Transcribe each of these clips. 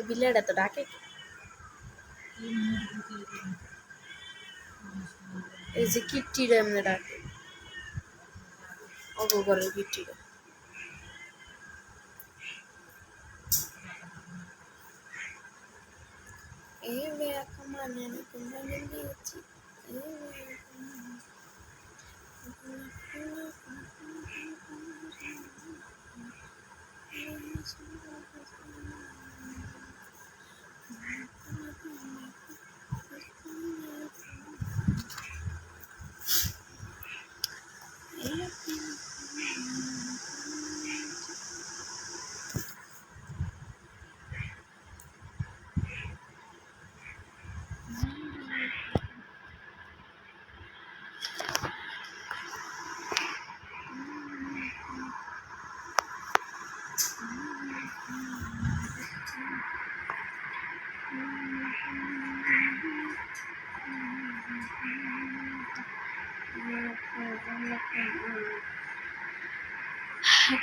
বিলেটা তো ডাকে, এই যে কিট্টিরা এমনি ডাকে, অগোঘরের কিট্টিরা।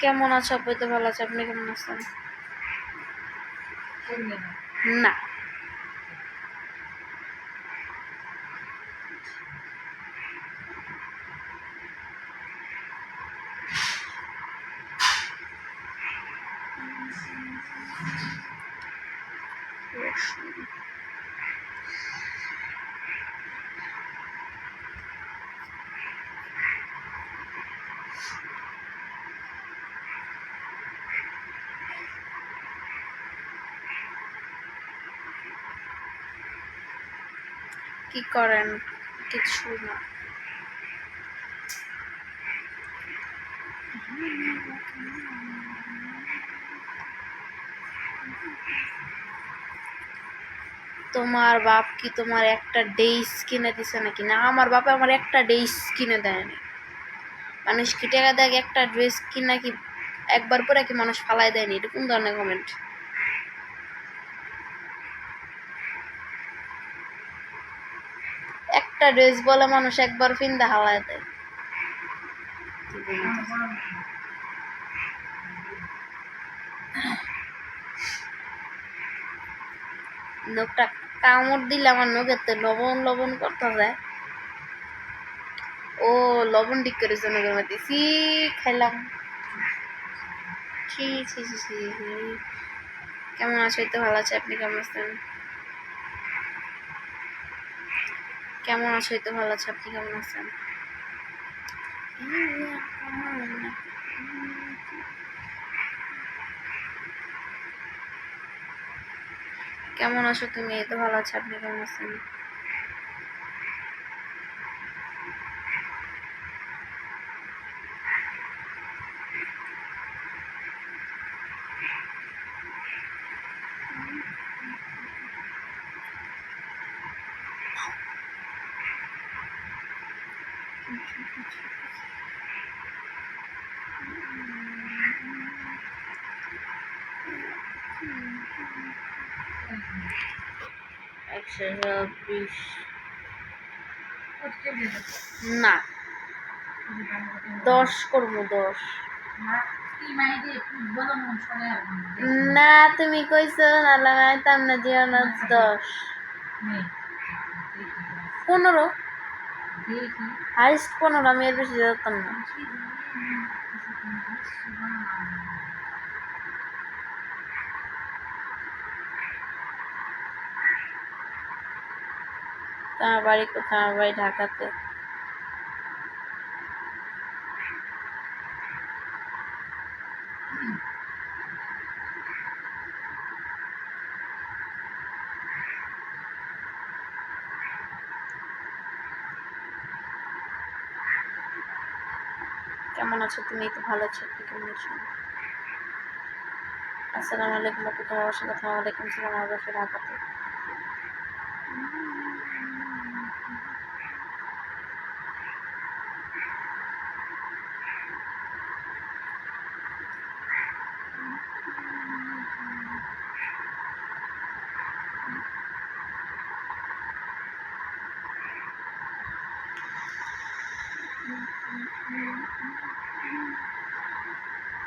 কেমন আছো? আপনি তো ভালো আছে, আপনি কেমন আছেন? না, কি করেন? কিছু না। তোমার বাপ কি তোমার একটা ডেইস কিনে দিছে নাকি? না, আমার বাপে আমার একটা ডেইস কিনে দেয়নি। মানুষ কি টাকা দেয় একটা ড্রেস কিনা কি একবার পরে কি মানুষ ফালাই দেয়নি? এটা কোন ধরনের কমেন্ট? একটা ড্রেস বলে মানুষ একবার পিন্দা হালায় দেয়। নখটা কামড় দিলে আমার নখেতে লবণ লবণ করতে যায়। ও লবণ ঠিক করেছে নখের মধ্যে। সি খাইলাম। ছি ছি ছি ছি। কেমন আছো? তো ভালো আছে, আপনি কেমন আছেন? কেমন আছো? তো ভালো আছে, আপনি কেমন আছেন? কেমন আছো তুমি? এই তো ভালো আছে, আপনি কেমন আছেন? না, 10 করবো 10। না, তুমি কইছো না লাগাইতাম না, দিও না 10। 15, হাইস্ট 15, আমি এর বেশি যেতাম না। তোমার বাড়ি কোথায়? আমার বাড়ি ঢাকাতে। কেমন আছো তুমি? তো ভালো আছো, আপনি কেমন আছো? আসসালামু আলাইকুম আপু, তোমার সাথে কথা। ওয়ালাইকুম সালাম, আমার বাসা ঢাকাতে।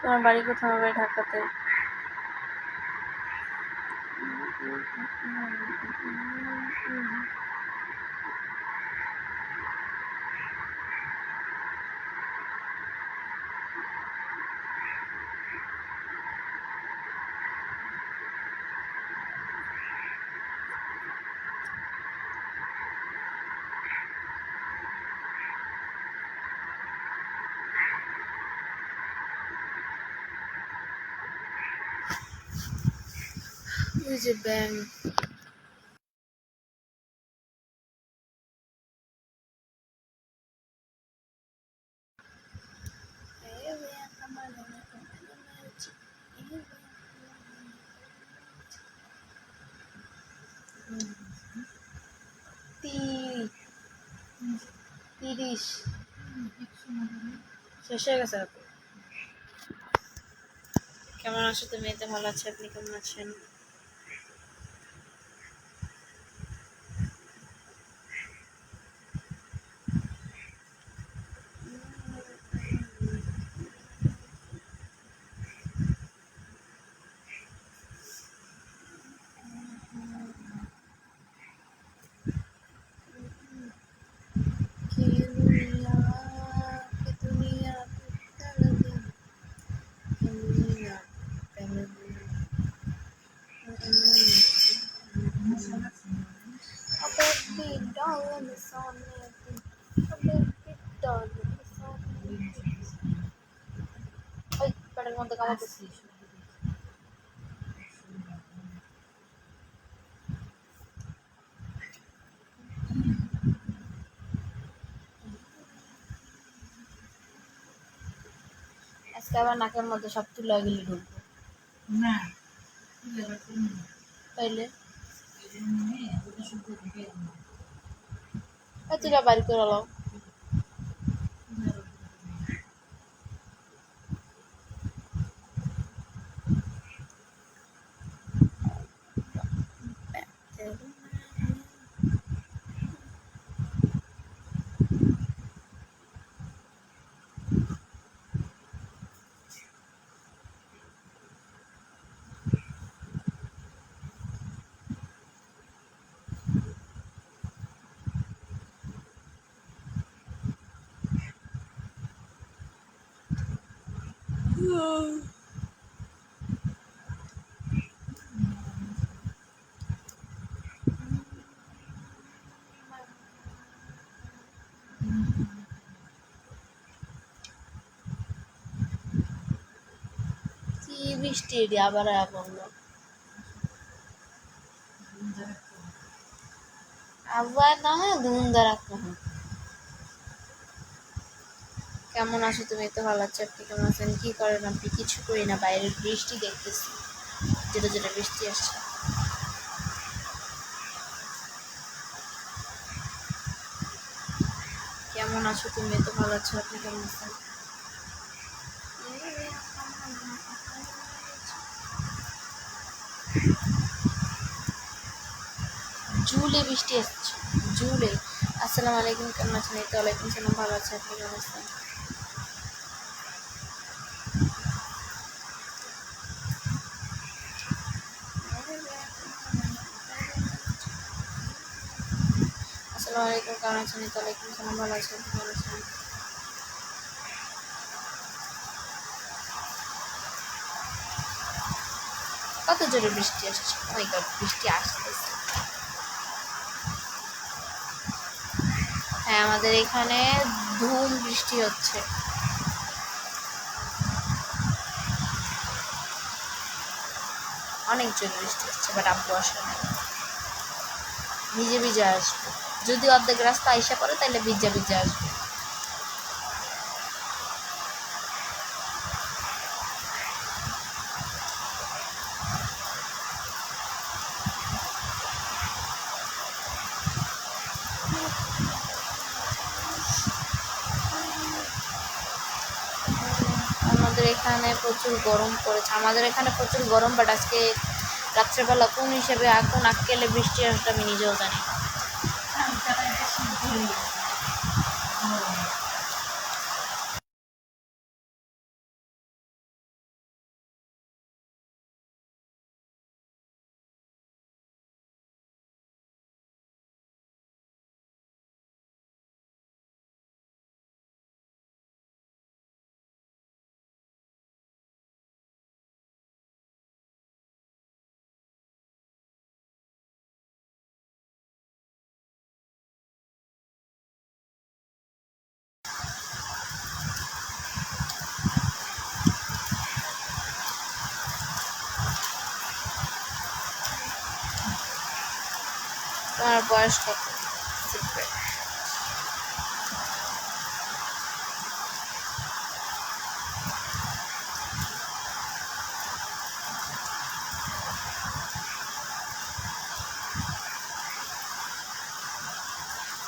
তোমার বাড়ি কোথায়? আমার বাড়ি ঢাকাতে। ওই যে ব্যাং। তিরিশ শেষ হয়ে গেছে। কেমন আছো তুমি? এতে ভালো আছে, আপনি কেমন আছেন? পেটের মধ্যে কামাতেছি। আজকে আবার নাকের মধ্যে সব তুলা গেলে ঢুকবো না, তাইলে তুলা বাড়ি করে লো। কি বৃষ্টি এটি আবার পড়লো। আবার না ধুমধার আক্রমণ। কেমন আছো তুমি? তো ভালো আছো, আপনি কেমন আছেন? কি করেন আপনি? কিছু করি না, বাইরের বৃষ্টি দেখতেছি, যেটা যেটা বৃষ্টি আসছে। কেমন আছো তুমি? তো ভালো আছো, আপনি কেমন আছেন? জুলে বৃষ্টি আসছে, জুলে। আসসালামু আলাইকুম, কেমন আছেন? এই তো ওয়ালাইকুম সালাম, ভালো আছে, আপনি কেমন আছেন? আসসালামু আলাইকুম, কেমন আছেন? এই তো ওয়ালাইকুম সালাম, ভালো আছে, আপনি কেমন আছেন? কত জোরে বৃষ্টি আসছে! ওই গড, বৃষ্টি আসতেছে। হ্যাঁ, আমাদের এখানে ধুম বৃষ্টি হচ্ছে। অনেক জোরে বৃষ্টি হচ্ছে, বাট আব্বু আসে না, ভিজে ভিজে আসবে। যদি অর্ধেক রাস্তা আইসা পড়ে তাহলে ভিজা ভিজা আসবে। আমাদের এখানে প্রচুর গরম পড়েছে, আমাদের এখানে প্রচুর গরম, বাট আজকে রাত্রেবেলা কোন হিসেবে কোন আক্কেলে বৃষ্টি আসবে আমি নিজেও জানি না। তোমার বয়স কত? সিক্রেট।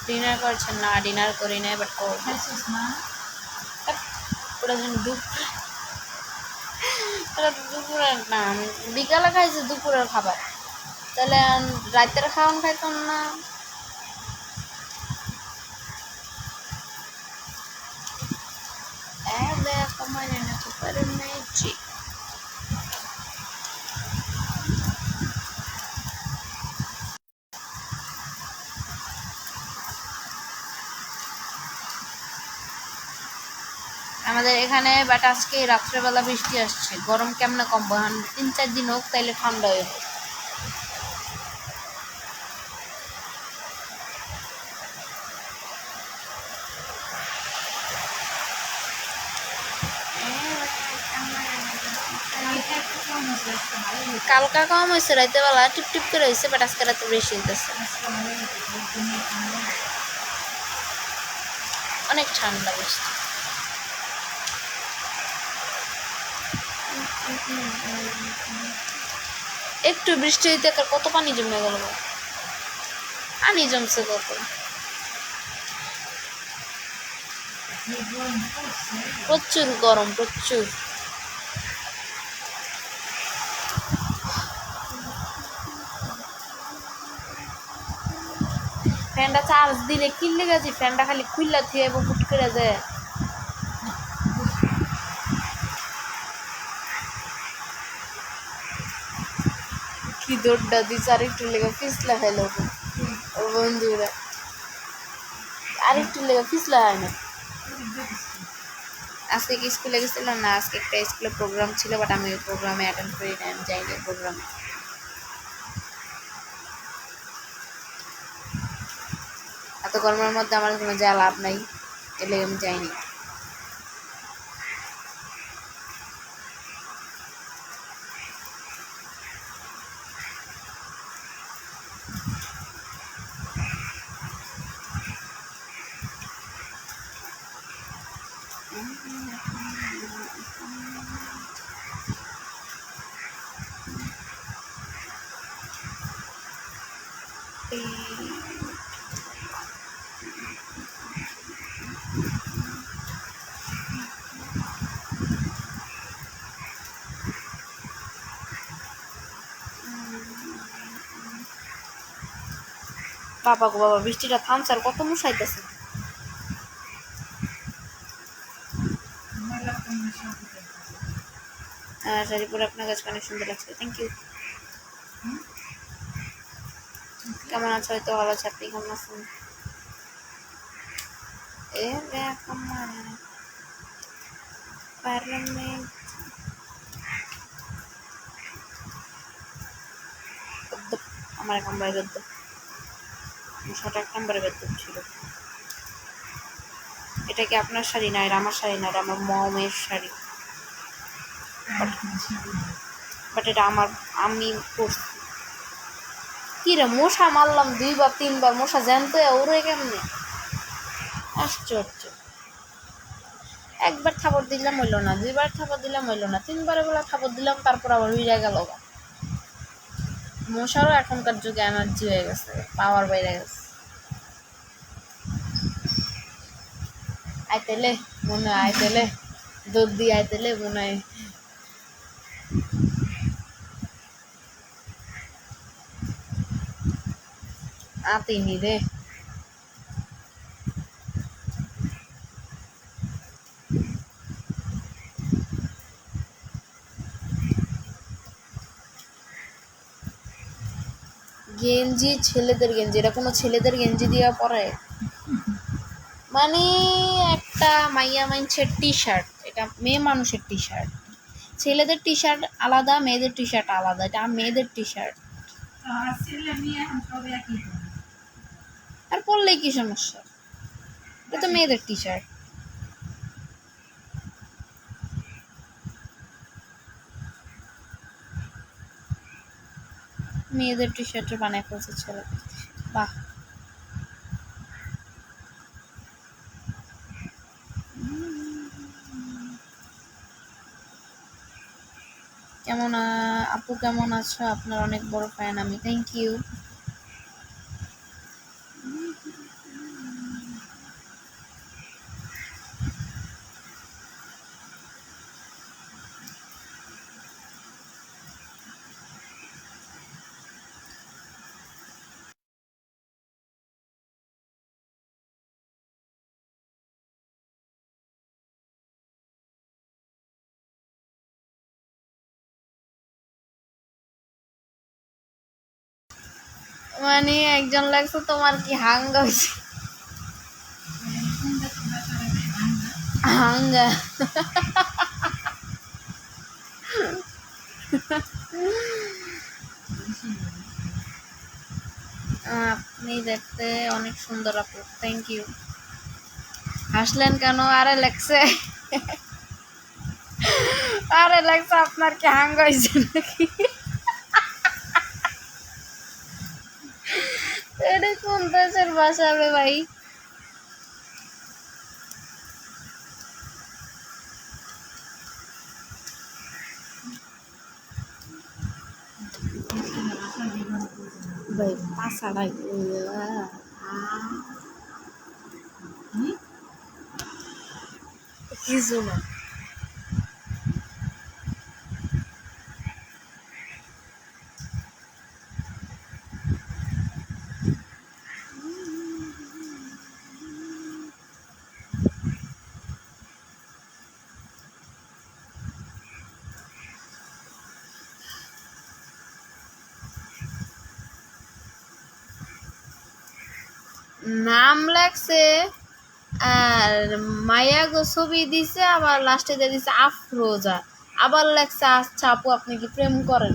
ডিনার করছেন না? ডিনার করি না, বাট করবো। ওটা যেন ওটা তো দুপুরের না, বিকালে খাইছি দুপুরের খাবার, তাহলে রাতের খাওয়ান খাইতাম না। দেখো মানে না তো পারে মেয়েছি। আমাদের এখানে বাট আজকে রাত্রেবেলা বৃষ্টি আসছে, গরম কেমনে কমবো? 3-4 দিন হোক, তাইলে ঠান্ডা হয়ে যাবে। কালকা কম হয়েছে, রাইতে বেলা টিপ টিপ করে হয়েছে, বাট আজকে রাতে বেশি হইতেছে, অনেক ঠান্ডা বৃষ্টি। একটু বৃষ্টি হইতে কত পানি জমে গেল, পানি জমছে কত। প্রচুর গরম, প্রচুর। ফ্যানটা চার্জ দিলে কিনলে গেছি, ফ্যানটা খালি খুললা থুয়ে এবং ফুট করে যায়। কি দৌড়টা দিচ্ছে, আরেকটু লেগে পিছলা হইলো ওর বন্ধুরা, আরেকটু লেগে পিছলা হয় না। আজকে কি স্কুলে গেছিলাম না? আজকে একটা স্কুলে প্রোগ্রাম ছিল, বাট আমি ওই প্রোগ্রামে অ্যাটেন্ড করি না, আমি যাইনি প্রোগ্রামে। এত গরমের মধ্যে আমার কোনো যা লাভ নাই, এলে আমি যাইনি। বাবা গো বাবা, বৃষ্টিটা থামছে আর কত মশাইতেছে। শাড়ি পরে আপনার কাছে অনেক সুন্দর লাগছে, থ্যাংক ইউ। কেমন আছো? হয়তো ভালো আছে, আপনি কেমন আছেন? পার্লামেন্ট আমার 1 নম্বরে গদ্য, 7 নম্বরে গদ্য ছিল। এটা কি আপনার শাড়ি? না, এটা আমার শাড়ি না, এটা আমার মমের শাড়ি, বাট এটা আমি পরছি। কি রে, মশা মারলাম 2-3 বার, মশা জ্যান্ত ওরে কেমনে, আশ্চর্য। একবার থাপড় দিলাম হইলো না, 2বার থাপড় দিলাম হইলো না, 3বারে বলে থাপড় দিলাম, তারপর আবার উড়ে গেল। মশারও এখনকার যুগে এনার্জি হয়ে গেছে, পাওয়ার বাইরে গেছে। আইতেলে মনে হয়, আইতেলে দুধ দিয়ে আইতেলে মনে হয়। আতিনি রে, গেঞ্জি ছেলেদের গেঞ্জি, এটা কোনো ছেলেদের গেঞ্জি দিয়া পরে? মানে একটা মাইয়া মানুষের টি শার্ট, এটা মেয়ে মানুষের টি শার্ট। ছেলেদের টি শার্ট আলাদা, মেয়েদের টি শার্ট আলাদা, এটা মেয়েদের টি শার্ট। আর পরলেই কি সমস্যা, এটা তো মেয়েদের টি শার্ট। মেয়েদের টি শার্টের বানায় ফেলছে ছেলেদের। বাহ, কেমন আপু কেমন আছো? আপনার অনেক বড় ফ্যান আমি। Thank you. মানে একজন লাগছে, তোমার কি হাঙ্গা হয়েছে? হাঙ্গা। আপনি দেখতে অনেক সুন্দর আপু। Thank you. হাসলেন কেন? আরে লাগছে, আরে লাগছে আপনার কি হাঙ্গা হয়েছে নাকি? এটা কোন দেশের ভাষা রে ভাই? ভাই পাশাড়াই কিছু না। নাম লাগছে আর মায়া গো ছবি দিছে, আবার লাস্টে দিয়ে দিছে আফরোজা, আবার লাগছে আচ্ছা আপু আপনি কি প্রেম করেন?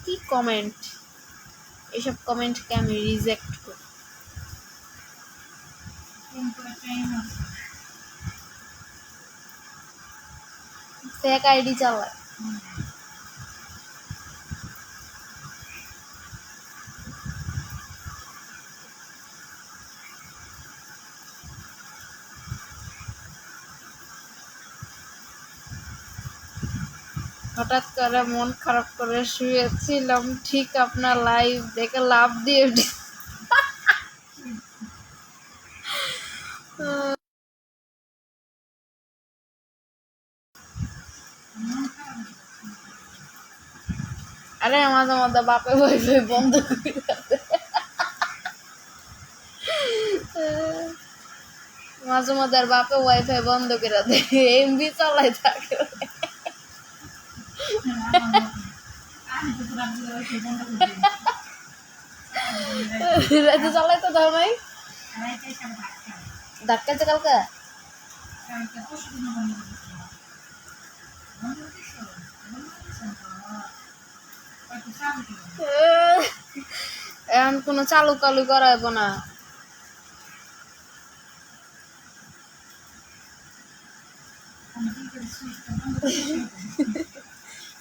কি কমেন্ট! এসব কমেন্টকে আমি রিজেক্ট করি। ফেক আইডি চালায়। হঠাৎ করে মন খারাপ করে শুয়েছিলাম, ঠিক আপনার লাইভ দেখে লাভ দিয়ে উঠি। আরে মাঝে মধ্যে বাপে ওয়াইফাই বন্ধ করে দেয়। মাঝে মধ্যে আর বাপে ওয়াইফাই বন্ধ করে দেয়, এমবি চালাই থাকে। রাতে চালাইতে দাও নাই? ধাক্কাছে কালকে? এখন কোনো চালু কালু করাইব না।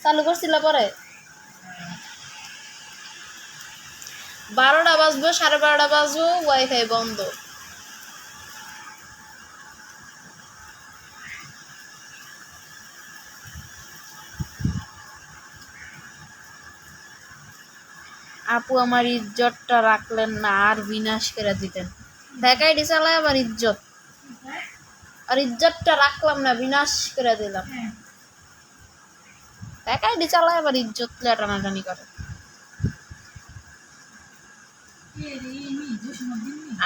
চালু করছিল পরে 12টা বাজবো, 12:30 বাজবো, ওয়াইফাই বন্ধ। আপু আমার ইজ্জতটা রাখলেন না, আর বিনাশ করে দিতেন। দেখাই ডি চালায় আবার ইজ্জত, আর ইজ্জতটা রাখলাম না, বিনাশ করে দিলাম। দেখাই ডি চালায় আবার ইজ্জত টানাটানি করে।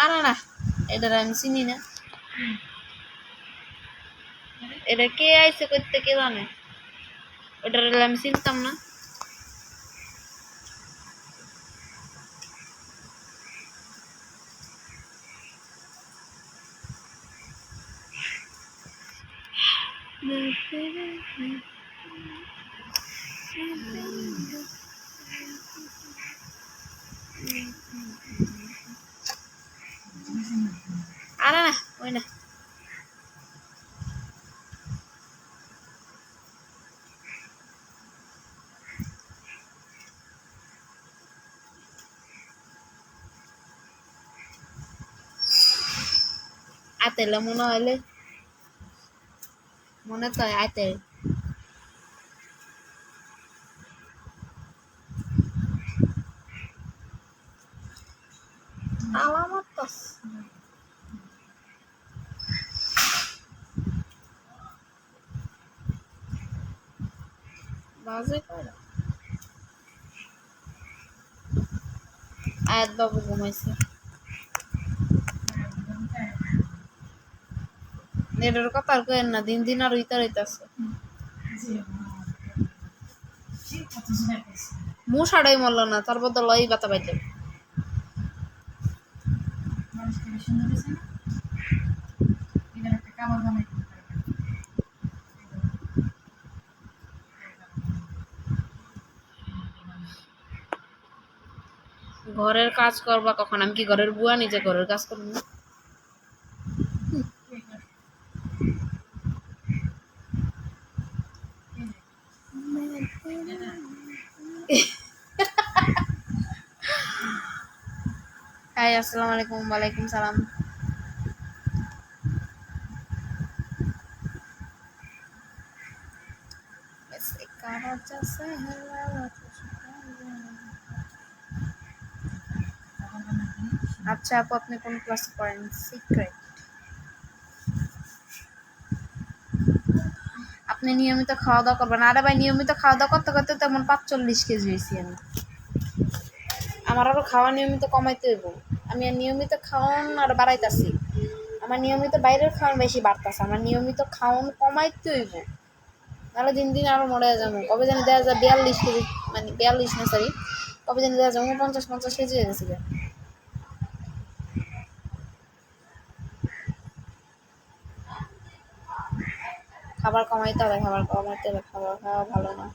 আরে না, এটা আমি চিনি না। এটা কে আইছে করতে কে জানে, ওটা আমি চিনতাম না। আরে না, ওই না। আতেলে মনে হইলে মনে তো আতেল আলামত তো বাজে কয়টা আয়াত বাবু ঘুমাইছে এটার কথা আর কেন না দিন দিন আর উইতা রইতাছে মশাটাই মরল না তার বদল লই বাতা পাইতে ঘরের কাজ করবা কখন আমি কি ঘরের বুয়া নিজে ঘরের কাজ করবো না হাই আসসালামু আলাইকুম ওয়ালাইকুম সালাম আচ্ছা আপু আপনি কোন ক্লাস পড়েন সিক্রেট আপনি নিয়মিত খাওয়া দাওয়া করবেন আরে ভাই নিয়মিত খাওয়া দাওয়া করতে করতে তেমন 45 কেজি হয়েছি আমি আমার আরো খাওয়া নিয়মিত কমাইতে হইব আমি আর নিয়মিত খাওয়ান আর বাড়াইতাছি আমার নিয়মিত বাইরের খাওয়ান বেশি বাড়তাছে আমার নিয়মিত খাওয়ান কমাইতে হইব নাহলে দিন দিন আরো মরে যাবো কবে জানি দেওয়া যায় 42 কেজি মানে 42 না সরি কবে জানি দেওয়া যাবো 50 কেজি হয়ে গেছে খাবার কমাইতে হবে খাবার কমাইতে হবে খাবার খাওয়া ভালো না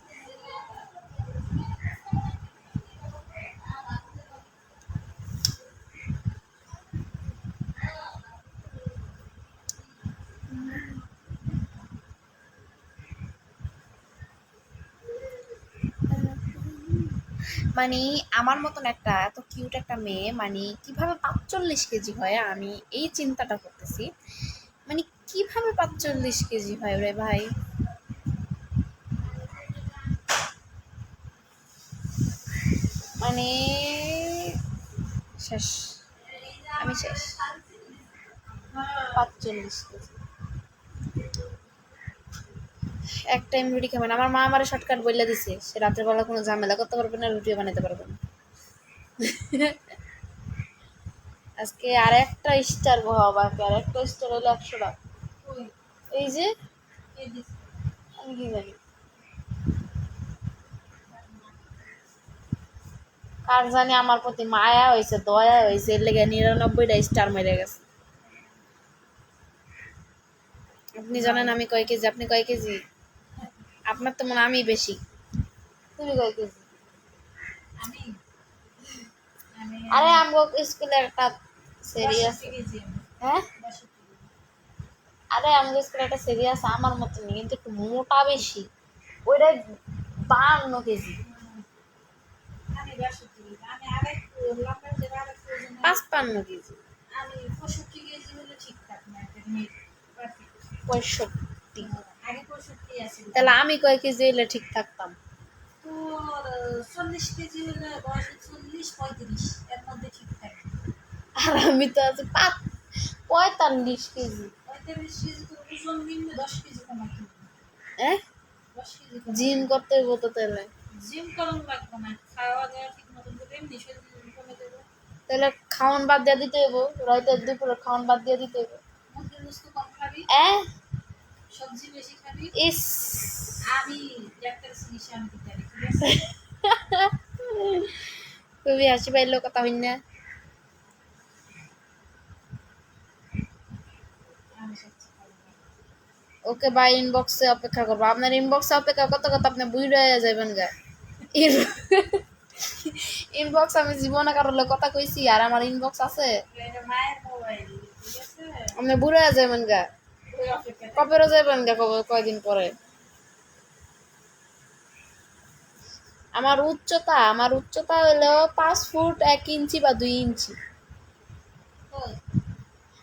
মানে আমার মতন একটা এত কিউট একটা মেয়ে মানে কিভাবে 45 কেজি হয় আমি এই চিন্তাটা করতেছি মানে কিভাবে 45 কেজি হয় রে ভাই মানে শেষ আমি শেষ 45 কেজি এক টাইম রুটি খাবেন আমার মা আমার শর্টকাট বলে দিছে সে রাতের বেলা কোনো ঝামেলা করতে পারবে না রুটিও বানাতে পারবে না আজকে আর একটা স্টার হওয়া বাকি আর একটা স্টার হলো 100 টাকা এই যে আমি কি জানি কার জানি আমার প্রতি মায়া হয়েছে দয়া হয়েছে এর লেগে 99টা স্টার মেরে গেছে আপনি জানেন আমি কয় কেজি আপনি কয় কেজি আপনার তো মনে আমি বেশি তুমি কয় কেজি আরে আমগো স্কুলে একটা সিরিয়াস হ্যাঁ আরে আমাদের স্কুলে একটা সিরিয়াস আমার মতন কিন্তু একটু মোটা বেশি ওইটা 52 কেজি 55 কেজি 65 তাহলে আমি কয় কেজি হইলে ঠিক থাকতাম আর আমি তো আছি 45 কেজি হ্যাঁ জিম করতে হইব তো তাহলে তাহলে খাওয়ান বাদ দিয়ে দিতে হইব রাতে দুপুরে খাওয়ান বাদ দিয়ে দিতে হইব ইস খুবই হাসি পাইলো কথা হইন না ওকে বাই ইনবক্সে অপেক্ষা করবো আপনার ইনবক্সে অপেক্ষা করতে করতে আপনি বুঝে যাবেন গা ইনবক্স আমি জীবনে কারোর কথা কইছি আর আমার ইনবক্স আছে আপনি বুড়ে যাবেন গা কবেরও যাবেন গা কয়দিন পরে আমার উচ্চতা হলো 5 ফুট 1 ইঞ্চি বা 2 ইঞ্চি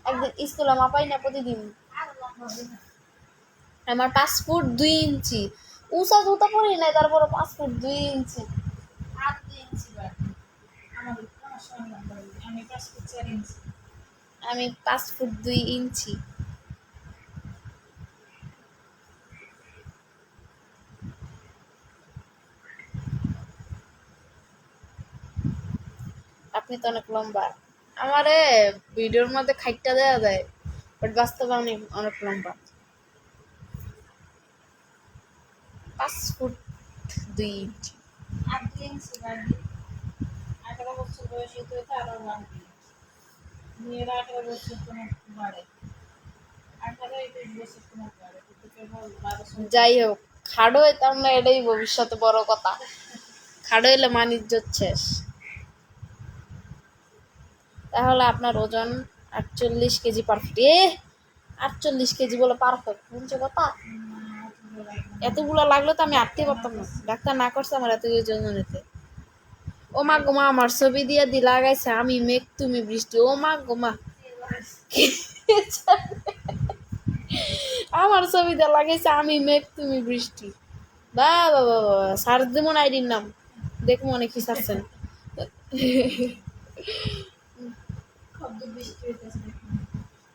একদিন স্কুলে মাপাই না প্রতিদিন। আমার 5 ফুট 2 ইঞ্চি উঁচা জুতা পরি নাই, তারপরে 5 ফুট 2 ইঞ্চি। আমি 5 ফুট 2 ইঞ্চি। আপনি তো অনেক লম্বা। আমারে ভিডিওর মধ্যে খাইটটা দেওয়া যায়, বাট বাস্তবে আমি অনেক লম্বা। 5 ফুট 2 ইঞ্চি। যাই হোক, খাড়ো হইতাম না, এটাই ভবিষ্যতে বড় কথা। খাড়ো হইলে মান ইজ্জত শেষ। তাহলে আপনার ওজন 48 কেজি পারফেক্ট। 48 কেজি বলে পারফেক্ট শুনছে কথা? এতগুলো লাগলে তো আমি আটতে পারতাম না, ডাক্তার না করছে আমার এত ওজন নিতে। ও মা গোমা, আমার ছবি দিয়ে দি লাগাইছে আমি মেঘ তুমি বৃষ্টি। ও মা গোমা, আমার ছবি দিয়ে লাগাইছে আমি মেঘ তুমি বৃষ্টি। বা বাবা বাবা, সার দেবো না আইডির নাম, দেখবো অনেক কি সারছেন।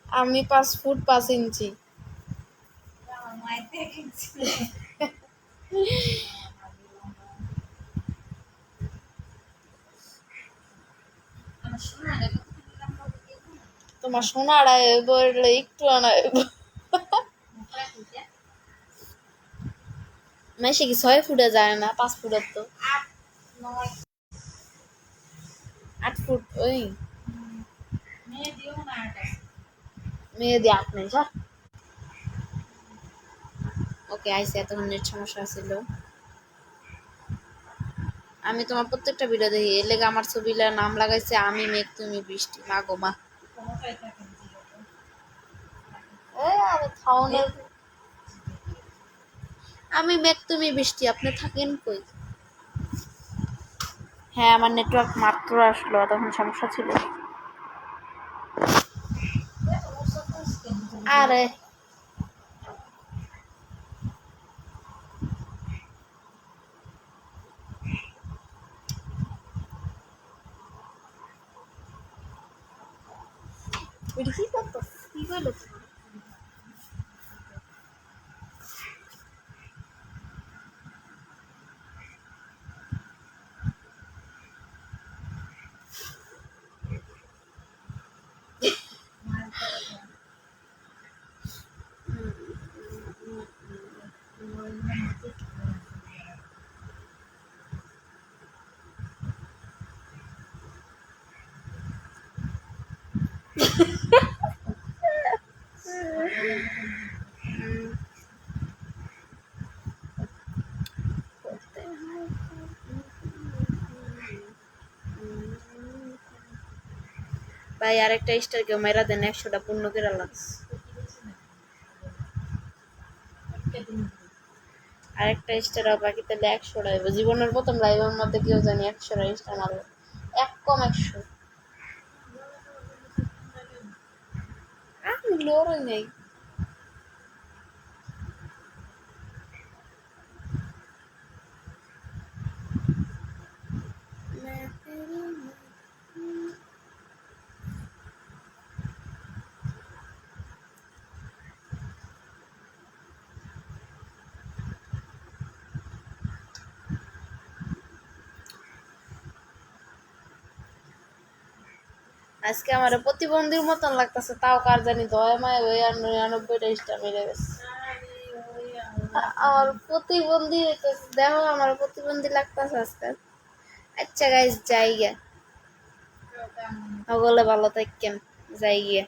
আমি 5 ফুট 5 ইঞ্চি। তোমার সোনারা বললে একটু আনা মেশে কি 6 ফুটে যায় না, 5 ফুটের তো 8 ফুট। ওই মেয়ে দিয়ে 8 নেই স্যার। ওকে আইসে, এতক্ষণ নেট সমস্যা ছিল। আমি তোমার প্রত্যেকটা ভিডিও দেখি, এর লেগে আমার ছবিটার নাম লাগাইছে আমি মেঘ তুমি বৃষ্টি। মা গো মা, আমি মেঘ তুমি বৃষ্টি, আপনি থাকেন কই? হ্যাঁ, আমার নেটওয়ার্ক মাত্র আসলো, তখন সমস্যা ছিল। আরে এটা কি করতো, কি করলো? ভাই আরেকটা স্টার কেউ মেরা দেন, 100টা পূর্ণ করে আল্লাহ। আরেকটা স্টার বাকি, তাহলে 100টা হইব। জীবনের প্রথম লাইভের মধ্যে কেউ জানি 100টা স্টার মারবে, এক কম 100। আমি লোরই নেই। আজকে আমার প্রতিবন্ধীর মতন লাগতেছে, তাও কার জানি দয়া মায় ওই 99টা স্টার মেরে গেছে। আমার প্রতিবন্ধী হইতেছে, দেখো আমার প্রতিবন্ধী লাগতেছে আজকে। আচ্ছা গাইস, যাই গিয়া, সকলে ভালো থাকেন, যাই গিয়া।